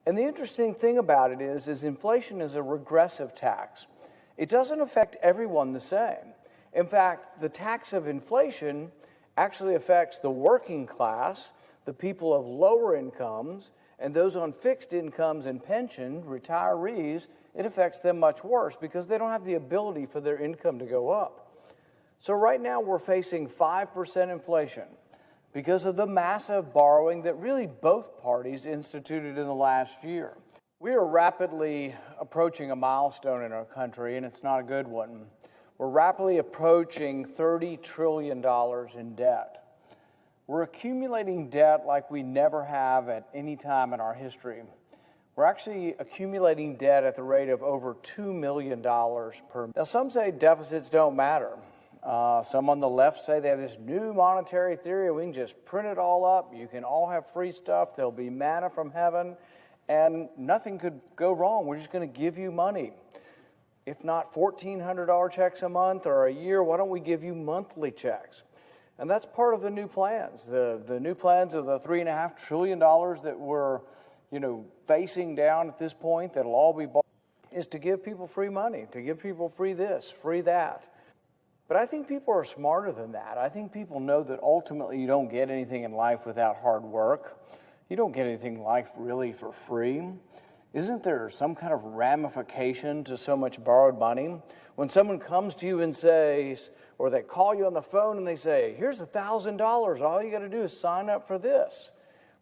And the interesting thing about it is inflation is a regressive tax. It doesn't affect everyone the same. In fact, the tax of inflation actually affects the working class, the people of lower incomes, and those on fixed incomes and pension, retirees. It affects them much worse because they don't have the ability for their income to go up. So right now we're facing 5% inflation because of the massive borrowing that really both parties instituted in the last year. We are rapidly approaching a milestone in our country, and it's not a good one. We're rapidly approaching $30 trillion in debt. We're accumulating debt like we never have at any time in our history. We're actually accumulating debt at the rate of over $2 million per. Now, some say deficits don't matter. Some on the left say they have this new monetary theory. We can just print it all up. You can all have free stuff. There'll be manna from heaven, and nothing could go wrong. We're just going to give you money. If not $1,400 checks a month or a year, why don't we give you monthly checks? And that's part of the new plans. The new plans of the $3.5 trillion that we're, facing down at this point, that'll all be bought, is to give people free money, to give people free this, free that. But I think people are smarter than that. I think people know that ultimately you don't get anything in life without hard work. You don't get anything in life really for free. Isn't there some kind of ramification to so much borrowed money? When someone comes to you and says, or they call you on the phone and they say, here's $1,000, all you got to do is sign up for this.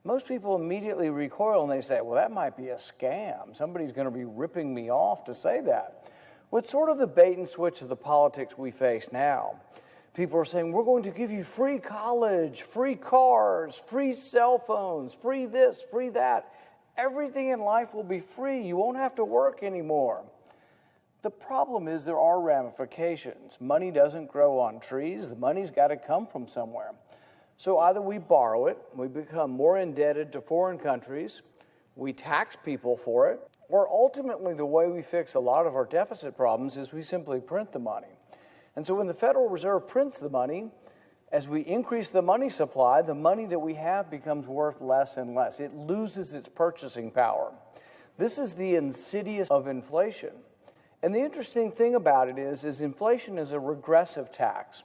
Most people immediately recoil and they say, well, that might be a scam. Somebody's going to be ripping me off to say that. Well, it's sort of the bait and switch of the politics we face now. People are saying, we're going to give you free college, free cars, free cell phones, free this, free that. Everything in life will be free. You won't have to work anymore. The problem is there are ramifications. Money doesn't grow on trees. The money's got to come from somewhere. So either we borrow it, we become more indebted to foreign countries, we tax people for it, or ultimately the way we fix a lot of our deficit problems is we simply print the money. And so when the Federal Reserve prints the money, as we increase the money supply, the money that we have becomes worth less and less. It loses its purchasing power. This is the insidious of inflation. And the interesting thing about it is inflation is a regressive tax.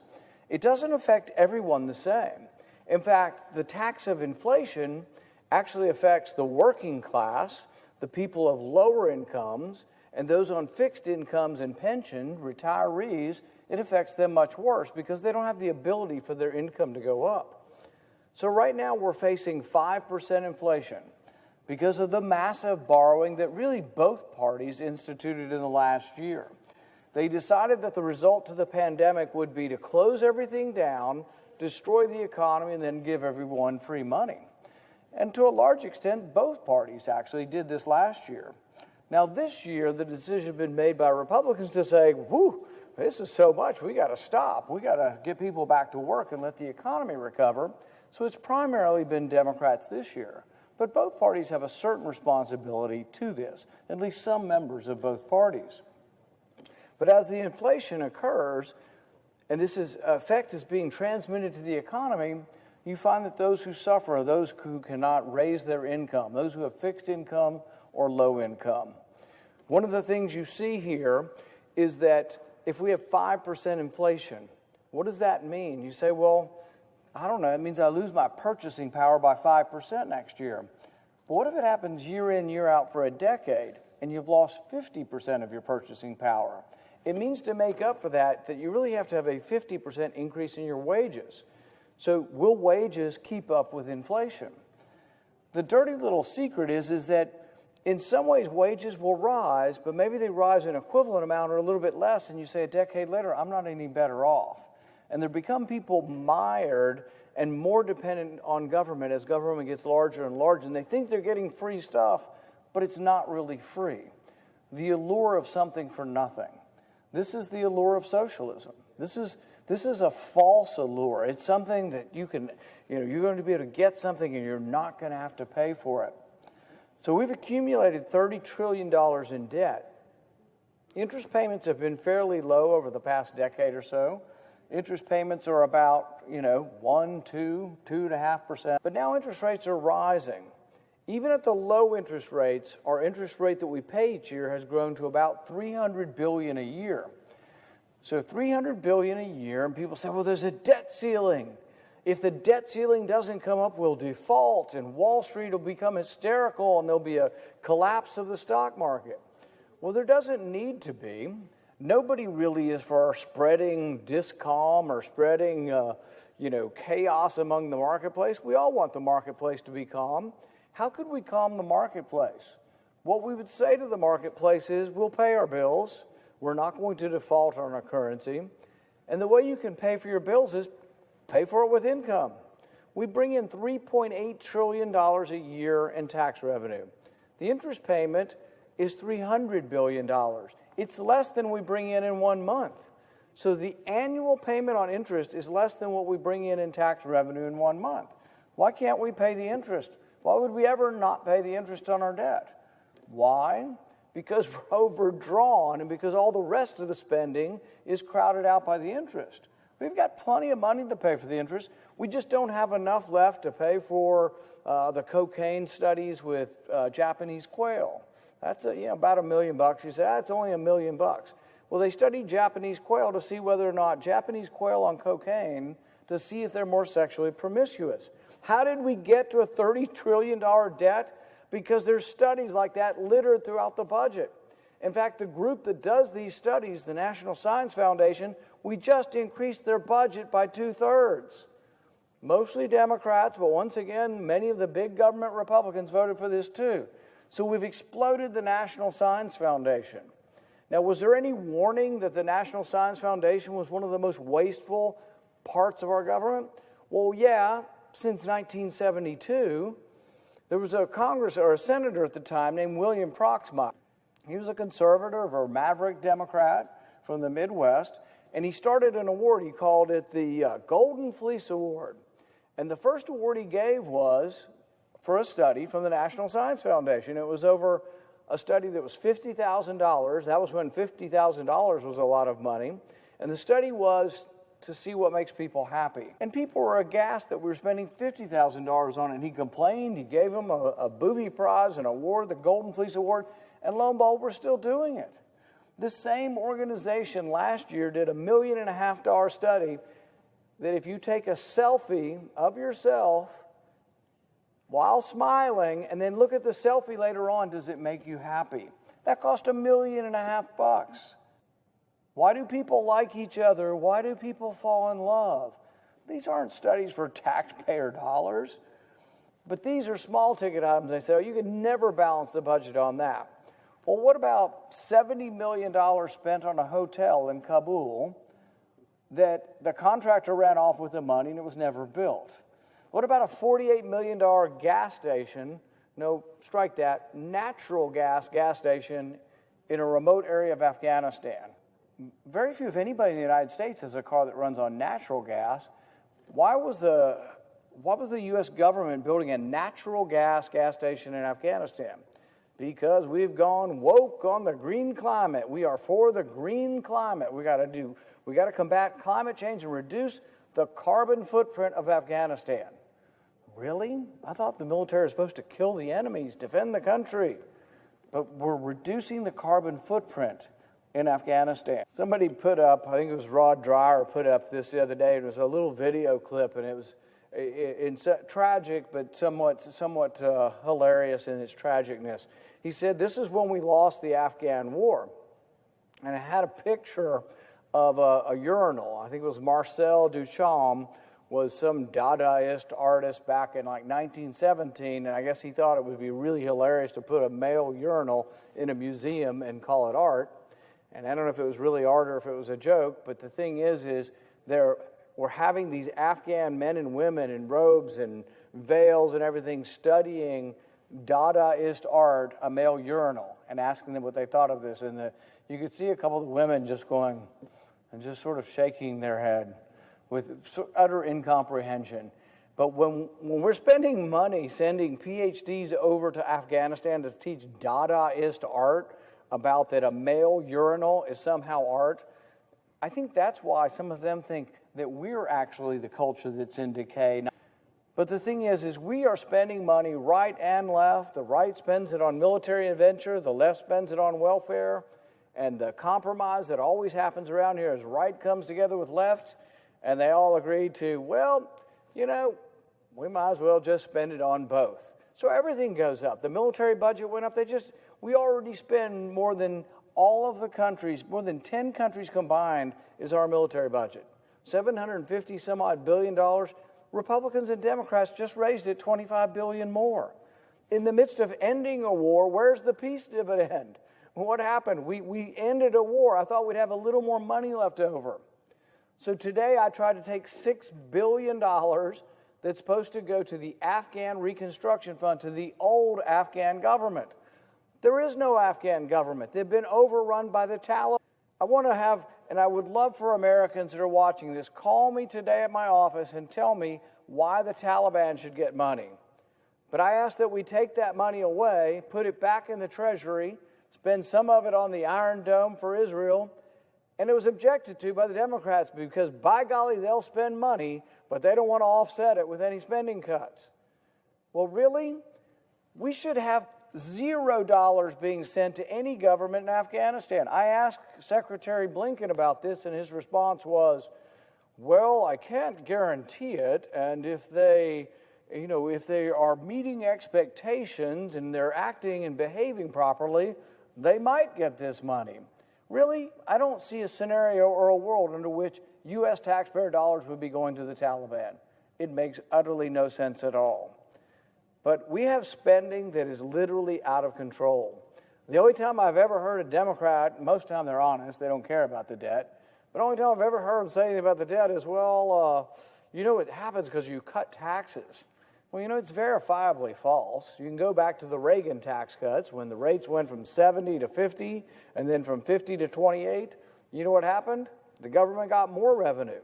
It doesn't affect everyone the same. In fact, the tax of inflation actually affects the working class, the people of lower incomes, and those on fixed incomes and pension, retirees. It affects them much worse because they don't have the ability for their income to go up. So right now we're facing 5% inflation because of the massive borrowing that really both parties instituted in the last year. They decided that the result to the pandemic would be to close everything down, destroy the economy, and then give everyone free money. And to a large extent, both parties actually did this last year. Now this year, the decision has been made by Republicans to say, whew, this is so much, we got to stop. We got to get people back to work and let the economy recover. So it's primarily been Democrats this year. But both parties have a certain responsibility to this, at least some members of both parties. But as the inflation occurs, and this effect is being transmitted to the economy, you find that those who suffer are those who cannot raise their income, those who have fixed income or low income. One of the things you see here is that if we have 5% inflation, what does that mean? You say, well, I don't know, it means I lose my purchasing power by 5% next year. But what if it happens year in, year out for a decade, and you've lost 50% of your purchasing power? It means to make up for that you really have to have a 50% increase in your wages. So will wages keep up with inflation? The dirty little secret is that in some ways wages will rise, but maybe they rise an equivalent amount or a little bit less, and you say a decade later, I'm not any better off. And there become people mired and more dependent on government as government gets larger and larger, and they think they're getting free stuff, but it's not really free. The allure of something for nothing. This is the allure of socialism. This is a false allure. It's something that you're going to be able to get something and you're not going to have to pay for it. So we've accumulated $30 trillion in debt. Interest payments have been fairly low over the past decade or so. Interest payments are about, 1%, 2%, 2.5%. But now interest rates are rising. Even at the low interest rates, our interest rate that we pay each year has grown to about $300 billion a year. So $300 billion a year, and people say, well, there's a debt ceiling. If the debt ceiling doesn't come up, we'll default, and Wall Street will become hysterical, and there'll be a collapse of the stock market. Well, there doesn't need to be. Nobody really is for spreading discalm or spreading, chaos among the marketplace. We all want the marketplace to be calm. How could we calm the marketplace? What we would say to the marketplace is, we'll pay our bills. We're not going to default on our currency. And the way you can pay for your bills is pay for it with income. We bring in $3.8 trillion a year in tax revenue. The interest payment is $300 billion. It's less than we bring in 1 month. So the annual payment on interest is less than what we bring in tax revenue in 1 month. Why can't we pay the interest? Why would we ever not pay the interest on our debt? Why? Because we're overdrawn and because all the rest of the spending is crowded out by the interest. We've got plenty of money to pay for the interest. We just don't have enough left to pay for the cocaine studies with Japanese quail. That's about $1 million. You say, it's only $1 million. Well, they studied Japanese quail to see whether or not Japanese quail on cocaine, to see if they're more sexually promiscuous. How did we get to a $30 trillion debt? Because there's studies like that littered throughout the budget. In fact, the group that does these studies, the National Science Foundation, we just increased their budget by 2/3. Mostly Democrats, but once again, many of the big government Republicans voted for this too. So we've exploded the National Science Foundation. Now, was there any warning that the National Science Foundation was one of the most wasteful parts of our government? Well, yeah, since 1972, there was a senator at the time named William Proxmire. He was a conservative or maverick Democrat from the Midwest, and he started an award. He called it the Golden Fleece Award. And the first award he gave was for a study from the National Science Foundation. It was over a study that was $50,000. That was when $50,000 was a lot of money. And the study was to see what makes people happy. And people were aghast that we were spending $50,000 on it. And he complained. He gave him a booby prize, an award, the Golden Fleece Award. And lo and behold, we're still doing it. This same organization last year did a $1.5 million study that if you take a selfie of yourself while smiling and then look at the selfie later on, does it make you happy? That cost $1.5 million. Why do people like each other? Why do people fall in love? These aren't studies for taxpayer dollars, but these are small ticket items. They say, you can never balance the budget on that. Well, what about $70 million spent on a hotel in Kabul that the contractor ran off with the money and it was never built? What about a $48 million gas station, no, strike that, natural gas station in a remote area of Afghanistan? Very few, if anybody in the United States has a car that runs on natural gas. Why was the U.S. government building a natural gas station in Afghanistan? Because we've gone woke on the green climate. We are for the green climate. We got to combat climate change and reduce the carbon footprint of Afghanistan. Really? I thought the military was supposed to kill the enemies, defend the country. But we're reducing the carbon footprint in Afghanistan. Somebody put up, I think it was Rod Dreyer put up this the other day. It was a little video clip, and it was tragic, but somewhat hilarious in its tragicness. He said, this is when we lost the Afghan war. And it had a picture of a urinal. I think it was Marcel Duchamp was some Dadaist artist back in like 1917, and I guess he thought it would be really hilarious to put a male urinal in a museum and call it art. And I don't know if it was really art or if it was a joke, but the thing is we're having these Afghan men and women in robes and veils and everything studying Dadaist art, a male urinal, and asking them what they thought of this. And you could see a couple of the women just going and just sort of shaking their head with utter incomprehension. But when we're spending money sending PhDs over to Afghanistan to teach Dadaist art about that a male urinal is somehow art, I think that's why some of them think that we're actually the culture that's in decay. But the thing is we are spending money right and left. The right spends it on military adventure, the left spends it on welfare, and the compromise that always happens around here is right comes together with left, and they all agree to, well, you know, we might as well just spend it on both. So everything goes up. The military budget went up. We already spend more than all of the countries, more than 10 countries combined is our military budget. $750 some odd billion. Republicans and Democrats just raised it $25 billion more. In the midst of ending a war, where's the peace dividend? What happened? We ended a war. I thought we'd have a little more money left over. So today I tried to take $6 billion that's supposed to go to the Afghan Reconstruction Fund, to the old Afghan government. There is no Afghan government. They've been overrun by the Taliban. I would love for Americans that are watching this, call me today at my office and tell me why the Taliban should get money. But I ask that we take that money away, put it back in the Treasury, spend some of it on the Iron Dome for Israel, and it was objected to by the Democrats because, by golly, they'll spend money, but they don't want to offset it with any spending cuts. Well, really? We should have $0 being sent to any government in Afghanistan. I asked Secretary Blinken about this, and his response was, well, I can't guarantee it, and if they are meeting expectations and they're acting and behaving properly, they might get this money. Really, I don't see a scenario or a world under which U.S. taxpayer dollars would be going to the Taliban. It makes utterly no sense at all. But we have spending that is literally out of control. The only time I've ever heard a Democrat, most of the time they're honest, they don't care about the debt, but the only time I've ever heard them say anything about the debt is, well, it happens because you cut taxes. Well, it's verifiably false. You can go back to the Reagan tax cuts when the rates went from 70 to 50 and then from 50 to 28. You know what happened? The government got more revenue.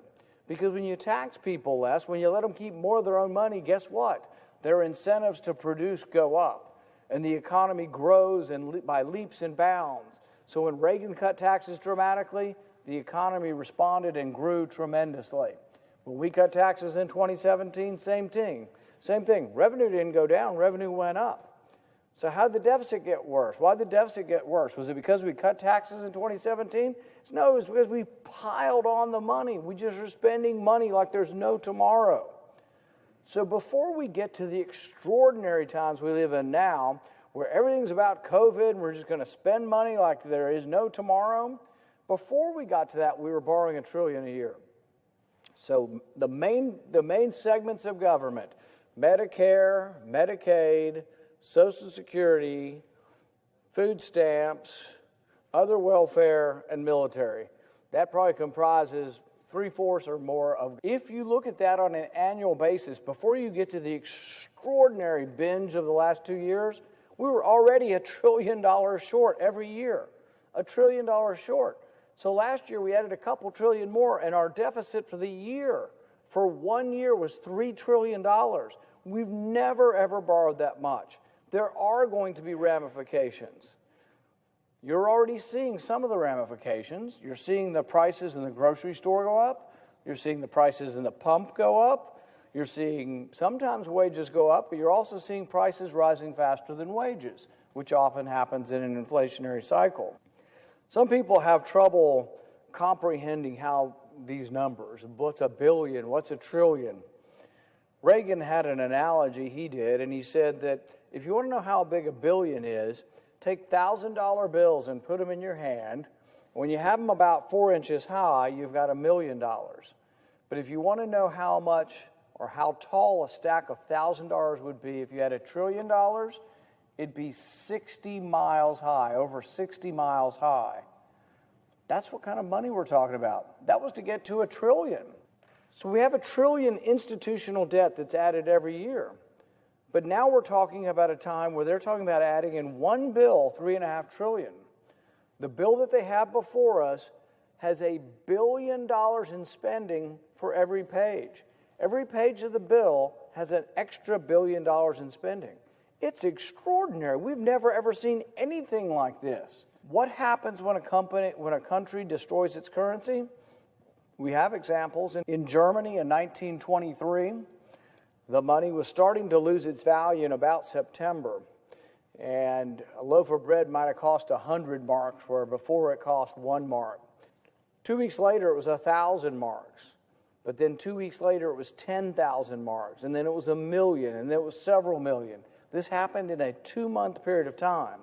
Because when you tax people less, when you let them keep more of their own money, guess what? Their incentives to produce go up, and the economy grows by leaps and bounds. So when Reagan cut taxes dramatically, the economy responded and grew tremendously. When we cut taxes in 2017, same thing. Revenue didn't go down, revenue went up. So how did the deficit get worse? Why did the deficit get worse? Was it because we cut taxes in 2017? No, it was because we piled on the money. We just are spending money like there's no tomorrow. So before we get to the extraordinary times we live in now, where everything's about COVID and we're just going to spend money like there is no tomorrow, before we got to that, we were borrowing $1 trillion a year. So the main segments of government, Medicare, Medicaid, Social Security, food stamps, other welfare, and military, that probably comprises 3/4 or more of. If you look at that on an annual basis, before you get to the extraordinary binge of the last 2 years, we were already $1 trillion short every year, $1 trillion short. So last year we added a couple trillion more, and our deficit for the year, for 1 year, was $3 trillion. We've never, ever borrowed that much. There are going to be ramifications. You're already seeing some of the ramifications. You're seeing the prices in the grocery store go up. You're seeing the prices in the pump go up. You're seeing sometimes wages go up, but you're also seeing prices rising faster than wages, which often happens in an inflationary cycle. Some people have trouble comprehending how these numbers, what's a billion, what's a trillion. Reagan had an analogy he did, and he said that if you want to know how big a billion is, take $1,000 bills and put them in your hand. When you have them about 4 inches high, you've got $1 million. But if you want to know how much or how tall a stack of $1,000 would be if you had $1 trillion, it'd be 60 miles high, over 60 miles high. That's what kind of money we're talking about. That was to get to $1 trillion. So we have $1 trillion institutional debt that's added every year. But now we're talking about a time where they're talking about adding in one bill $3.5 trillion. The bill that they have before us has $1 billion in spending for every page. Every page of the bill has an extra $1 billion in spending. It's extraordinary. We've never ever seen anything like this. What happens when a country destroys its currency? We have examples. In Germany in 1923, The money was starting to lose its value in about September. And a loaf of bread might have cost 100 marks, where before it cost 1 mark. 2 weeks later, it was 1,000 marks. But then 2 weeks later, it was 10,000 marks. And then it was 1 million, and then it was several million. This happened in a 2-month period of time.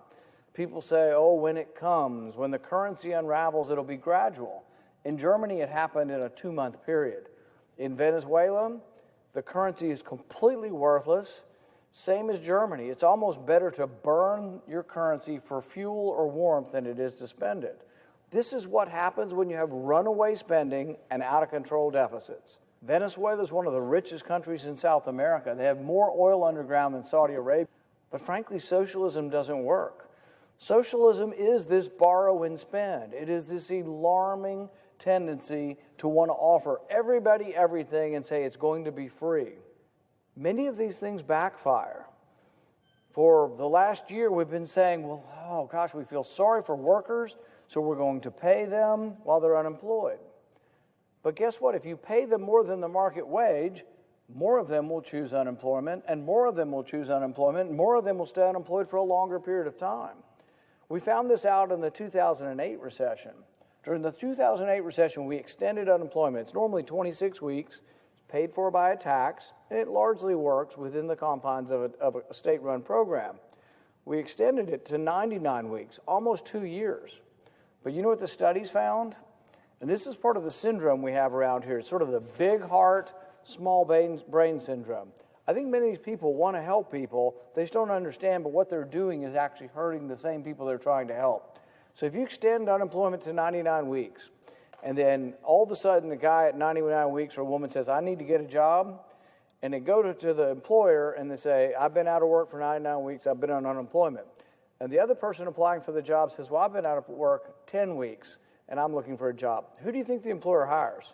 People say, oh, when it comes, when the currency unravels, it'll be gradual. In Germany, it happened in a 2-month period. In Venezuela, the currency is completely worthless. Same as Germany. It's almost better to burn your currency for fuel or warmth than it is to spend it. This is what happens when you have runaway spending and out-of-control deficits. Venezuela is one of the richest countries in South America. They have more oil underground than Saudi Arabia. But frankly, socialism doesn't work. Socialism is this borrow and spend. It is this alarming tendency to want to offer everybody everything and say it's going to be free. Many of these things backfire. For the last year, we've been saying, well, oh gosh, we feel sorry for workers, so we're going to pay them while they're unemployed. But guess what? If you pay them more than the market wage, more of them will choose unemployment, and more of them will choose unemployment, and more of them will stay unemployed for a longer period of time. We found this out in the 2008 recession. During the 2008 recession, we extended unemployment. It's normally 26 weeks, paid for by a tax, and it largely works within the confines of a state-run program. We extended it to 99 weeks, almost 2 years. But you know what the studies found? And this is part of the syndrome we have around here. It's sort of the big heart, small brain syndrome. I think many of these people want to help people. They just don't understand, but what they're doing is actually hurting the same people they're trying to help. So if you extend unemployment to 99 weeks, and then all of a sudden the guy at 99 weeks or a woman says, I need to get a job, and they go to the employer and they say, I've been out of work for 99 weeks, I've been on unemployment. And the other person applying for the job says, well, I've been out of work 10 weeks, and I'm looking for a job. Who do you think the employer hires?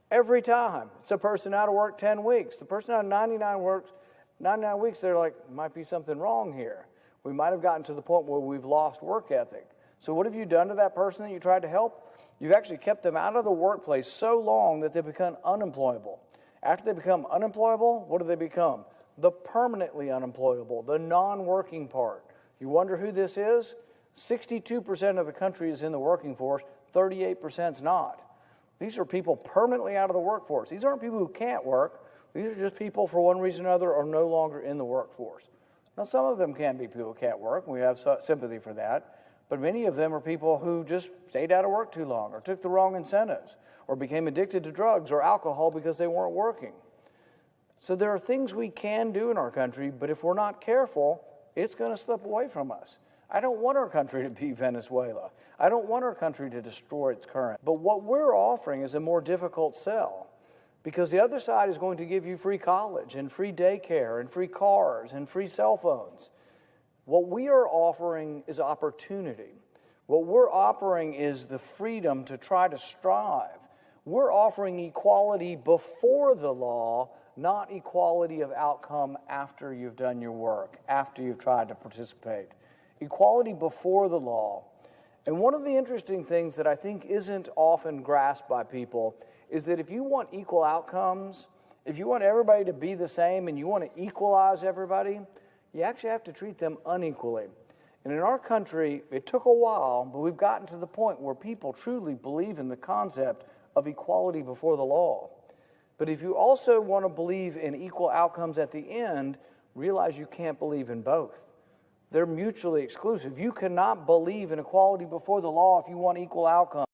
Every time. It's a person out of work 10 weeks. The person out of 99 weeks, they're like, might be something wrong here. We might have gotten to the point where we've lost work ethic. So what have you done to that person that you tried to help? You've actually kept them out of the workplace so long that they become unemployable. After they become unemployable, what do they become? The permanently unemployable, the non-working part. You wonder who this is? 62% of the country is in the working force, 38% is not. These are people permanently out of the workforce. These aren't people who can't work. These are just people, for one reason or another, are no longer in the workforce. Now, some of them can be people who can't work, and we have sympathy for that. But many of them are people who just stayed out of work too long, or took the wrong incentives, or became addicted to drugs or alcohol because they weren't working. So there are things we can do in our country, but if we're not careful, it's going to slip away from us. I don't want our country to be Venezuela. I don't want our country to destroy its currency. But what we're offering is a more difficult sell, because the other side is going to give you free college and free daycare and free cars and free cell phones. What we are offering is opportunity. What we're offering is the freedom to try to strive. We're offering equality before the law, not equality of outcome after you've done your work, after you've tried to participate. Equality before the law. And one of the interesting things that I think isn't often grasped by people is that if you want equal outcomes, if you want everybody to be the same and you want to equalize everybody, you actually have to treat them unequally. And in our country, it took a while, but we've gotten to the point where people truly believe in the concept of equality before the law. But if you also want to believe in equal outcomes at the end, realize you can't believe in both. They're mutually exclusive. You cannot believe in equality before the law if you want equal outcomes.